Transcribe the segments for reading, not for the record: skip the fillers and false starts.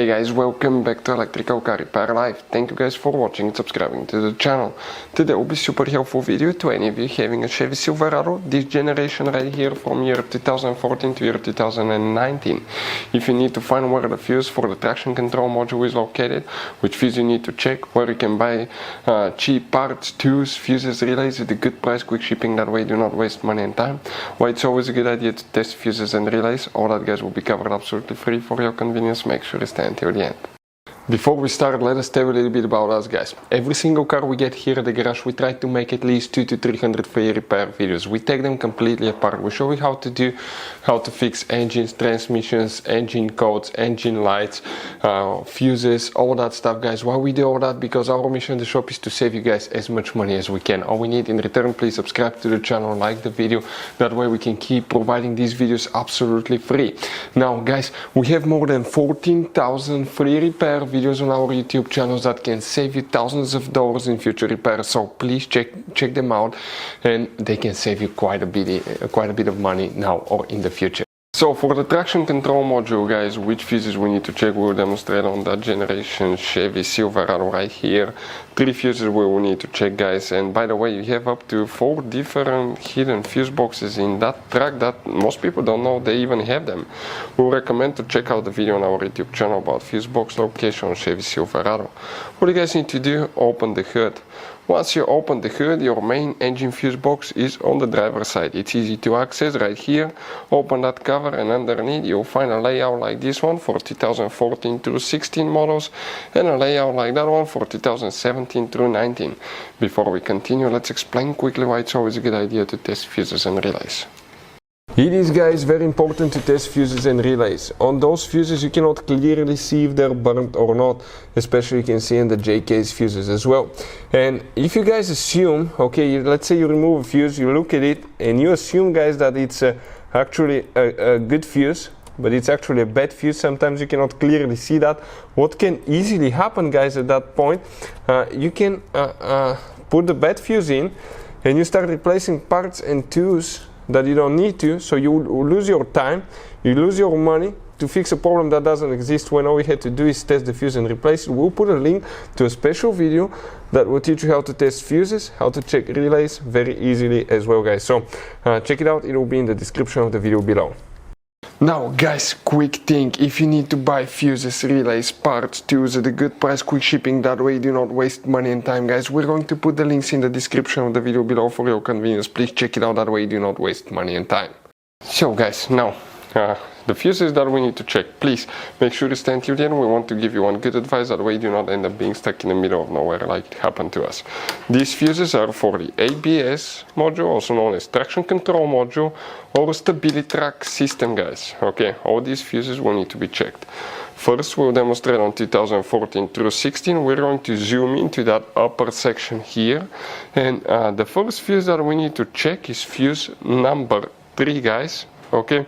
Hey guys, welcome back to Electrical Car Repair Live. Thank you guys for watching and subscribing to the channel. Today will be super helpful video to any of you having a Chevy Silverado, this generation right here from year 2014 to year 2019. If you need to find where the fuse for the traction control module is located, which fuse you need to check, where you can buy cheap parts, tools, fuses, relays at a good price, quick shipping, that way do not waste money and time, why it's always a good idea to test fuses and relays, all that guys will be covered absolutely free for your convenience. Make sure to stay until the end. Before we start, let us tell you a little bit about us guys. Every single car we get here at the garage, we try to make at least 200 to 300 free repair videos. We take them completely apart. We show you how to fix engines, transmissions, engine codes, engine lights, fuses, all that stuff guys. Why we do all that? Because our mission in the shop is to save you guys as much money as we can. All we need in return, please subscribe to the channel, like the video, that way we can keep providing these videos absolutely free. Now guys, we have more than 14,000 free repair videos on our YouTube channels that can save you thousands of dollars in future repairs, so please check them out, and they can save you quite a bit of money now or in the future. So for the traction control module guys, which fuses we need to check, we'll demonstrate on that generation Chevy Silverado right here. 3 fuses we will need to check guys, and by the way, you have up to 4 different hidden fuse boxes in that truck that most people don't know they even have them. We recommend to check out the video on our YouTube channel about fuse box location on Chevy Silverado. What you guys need to do, open the hood. Once you open the hood, your main engine fuse box is on the driver's side. It's easy to access right here. Open that cover and underneath you'll find a layout like this one for 2014 through 16 models, and a layout like that one for 2017 through 19. Before we continue, let's explain quickly why it's always a good idea to test fuses and relays. It is guys very important to test fuses and relays. On those fuses you cannot clearly see if they're burnt or not, especially you can see in the JK's fuses as well. And if you guys assume, okay, let's say you remove a fuse, you look at it and you assume guys that it's actually a good fuse, but it's actually a bad fuse, sometimes you cannot clearly see that. What can easily happen guys at that point, you can put the bad fuse in and you start replacing parts and tools that you don't need to, so you lose your time, you lose your money to fix a problem that doesn't exist, when all we had to do is test the fuse and replace it. We'll put a link to a special video that will teach you how to test fuses, how to check relays very easily as well guys. So check it out, it will be in the description of the video below. Now guys, quick thing, if you need to buy fuses, relays, parts, tools at a good price, quick shipping, that way do not waste money and time guys, we're going to put the links in the description of the video below for your convenience. Please check it out, that way do not waste money and time. So guys, now the fuses that we need to check, please make sure to stay until the end. We want to give you one good advice, that way you do not end up being stuck in the middle of nowhere like it happened to us. These fuses are for the ABS module, also known as traction control module, or stability track system guys. Okay, all these fuses will need to be checked. First we'll demonstrate on 2014 through 16. We're going to zoom into that upper section here, and the first fuse that we need to check is fuse number 3 guys. Okay,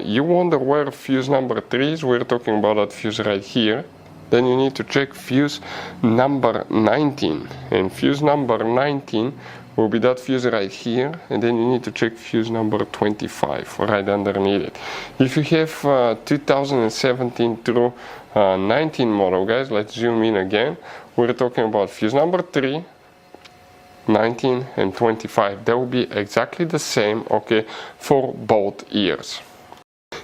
you wonder where fuse number 3 is, we're talking about that fuse right here. Then you need to check fuse number 19, and fuse number 19 will be that fuse right here, and then you need to check fuse number 25 right underneath it. If you have 2017 through 19 model guys, let's zoom in again. We're talking about fuse number 3, 19 and 25. That will be exactly the same, okay, for both years.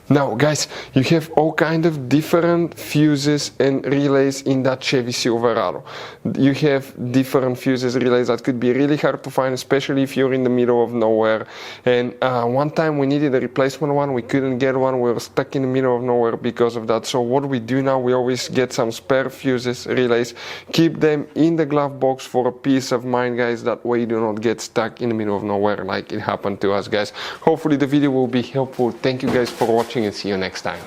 Now guys, you have all kind of different fuses and relays in that Chevy Silverado. You have different fuses, relays that could be really hard to find, especially if you're in the middle of nowhere. And one time we needed a replacement one, we couldn't get one, we were stuck in the middle of nowhere because of that. So what we do now, we always get some spare fuses, relays, keep them in the glove box for a peace of mind guys, that way you do not get stuck in the middle of nowhere like it happened to us guys. Hopefully the video will be helpful. Thank you guys for watching and see you next time.